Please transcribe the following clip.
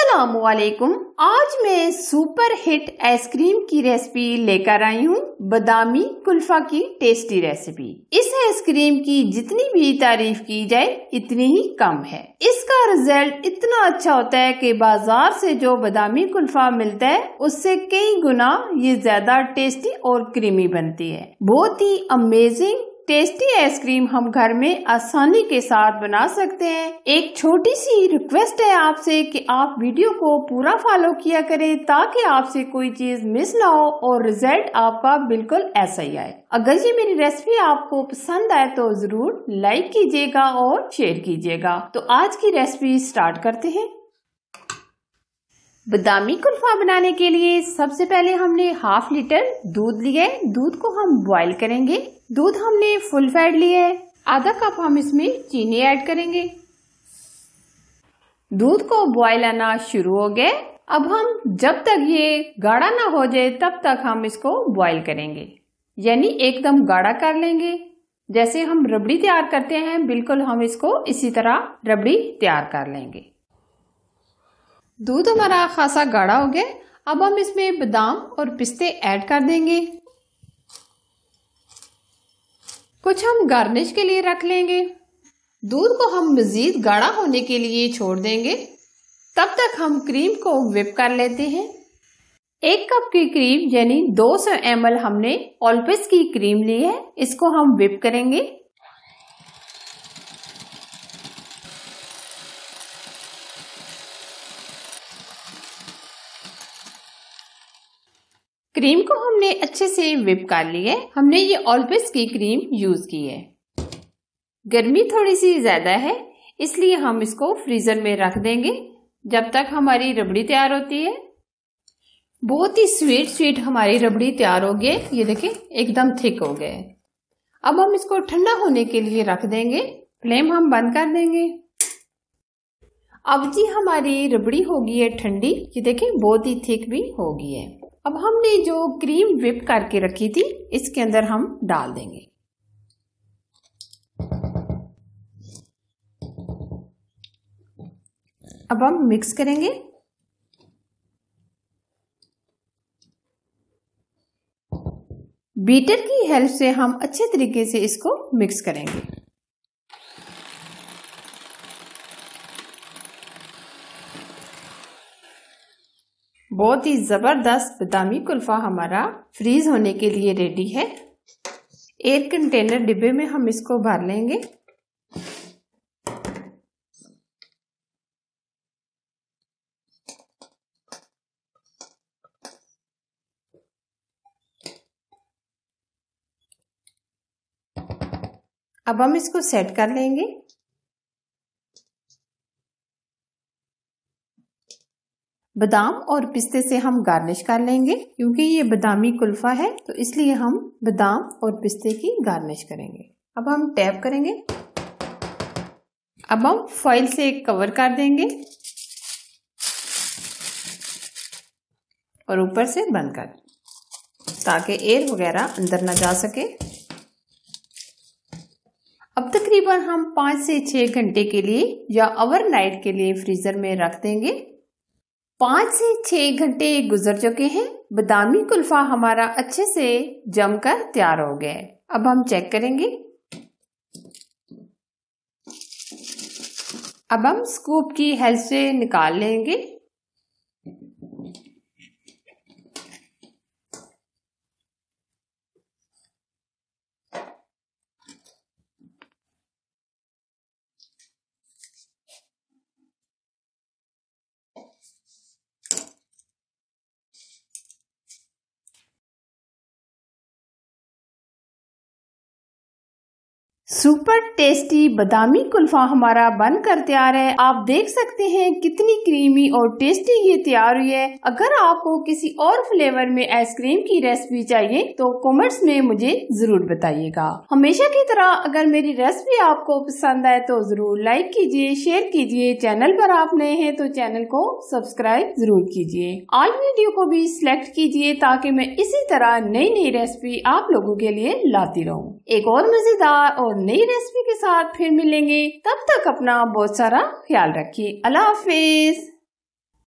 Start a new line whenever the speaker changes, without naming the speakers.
अस्सलामुअलैकुम। आज मैं सुपर हिट आइसक्रीम की रेसिपी लेकर आई हूँ, बादामी कुल्फा की टेस्टी रेसिपी। इस आइसक्रीम की जितनी भी तारीफ की जाए इतनी ही कम है। इसका रिजल्ट इतना अच्छा होता है कि बाजार से जो बादामी कुल्फा मिलता है उससे कई गुना ये ज्यादा टेस्टी और क्रीमी बनती है। बहुत ही अमेजिंग टेस्टी आइसक्रीम हम घर में आसानी के साथ बना सकते हैं। एक छोटी सी रिक्वेस्ट है आपसे कि आप वीडियो को पूरा फॉलो किया करें ताकि आपसे कोई चीज मिस ना हो और रिजल्ट आपका बिल्कुल ऐसा ही आए। अगर ये मेरी रेसिपी आपको पसंद आए तो जरूर लाइक कीजिएगा और शेयर कीजिएगा। तो आज की रेसिपी स्टार्ट करते हैं। बादामी कुल्फा बनाने के लिए सबसे पहले हमने हाफ लीटर दूध लिया है। दूध को हम बॉईल करेंगे। दूध हमने फुल फैट लिया है। आधा कप हम इसमें चीनी ऐड करेंगे। दूध को बॉईल आना शुरू हो गया। अब हम जब तक ये गाढ़ा ना हो जाए तब तक हम इसको बॉईल करेंगे, यानी एकदम गाढ़ा कर लेंगे। जैसे हम रबड़ी तैयार करते हैं बिल्कुल हम इसको इसी तरह रबड़ी तैयार कर लेंगे। दूध हमारा खासा गाढ़ा हो गया। अब हम इसमें बादाम और पिस्ते ऐड कर देंगे। कुछ हम गार्निश के लिए रख लेंगे। दूध को हम मजीद गाढ़ा होने के लिए छोड़ देंगे। तब तक हम क्रीम को व्हिप कर लेते हैं। 1 कप की क्रीम यानी 200 ml हमने ऑलपिस की क्रीम ली है। इसको हम व्हिप करेंगे। क्रीम को हमने अच्छे से व्हिप कर लिया है। हमने ये ऑलपिस की क्रीम यूज की है। गर्मी थोड़ी सी ज्यादा है इसलिए हम इसको फ्रीजर में रख देंगे जब तक हमारी रबड़ी तैयार होती है। बहुत ही स्वीट हमारी रबड़ी तैयार हो गई। ये देखिए एकदम थिक हो गया है। अब हम इसको ठंडा होने के लिए रख देंगे। फ्लेम हम बंद कर देंगे। अब जी हमारी रबड़ी हो गई है ठंडी। ये देखिए बहुत ही थिक भी हो गई है। अब हमने जो क्रीम व्हिप करके रखी थी इसके अंदर हम डाल देंगे। अब हम मिक्स करेंगे। बीटर की हेल्प से हम अच्छे तरीके से इसको मिक्स करेंगे। बहुत ही जबरदस्त बादामी कुल्फा हमारा फ्रीज होने के लिए रेडी है। एयर कंटेनर डिब्बे में हम इसको भर लेंगे। अब हम इसको सेट कर लेंगे। बादाम और पिस्ते से हम गार्निश कर लेंगे। क्योंकि ये बादामी कुल्फा है तो इसलिए हम बादाम और पिस्ते की गार्निश करेंगे। अब हम टैप करेंगे। अब हम फॉइल से कवर कर देंगे और ऊपर से बंद कर ताकि एयर वगैरह अंदर ना जा सके। अब तकरीबन हम 5 से 6 घंटे के लिए या ओवरनाइट के लिए फ्रीजर में रख देंगे। 5 से 6 घंटे गुजर चुके हैं। बादामी कुल्फा हमारा अच्छे से जमकर तैयार हो गया है। अब हम चेक करेंगे। अब हम स्कूप की हेल्प से निकाल लेंगे। सुपर टेस्टी बादामी कुल्फा हमारा बनकर तैयार है। आप देख सकते हैं कितनी क्रीमी और टेस्टी ये तैयार हुई है। अगर आपको किसी और फ्लेवर में आइसक्रीम की रेसिपी चाहिए तो कमेंट्स में मुझे जरूर बताइएगा। हमेशा की तरह अगर मेरी रेसिपी आपको पसंद आए तो जरूर लाइक कीजिए, शेयर कीजिए। चैनल पर आप नए हैं तो चैनल को सब्सक्राइब जरूर कीजिए। ऑल वीडियो को भी सिलेक्ट कीजिए ताकि मैं इसी तरह नई नई रेसिपी आप लोगों के लिए लाती रहूं। एक और मजेदार और नई रेसिपी के साथ फिर मिलेंगे। तब तक अपना बहुत सारा ख्याल रखिए। अल्लाह हाफिज।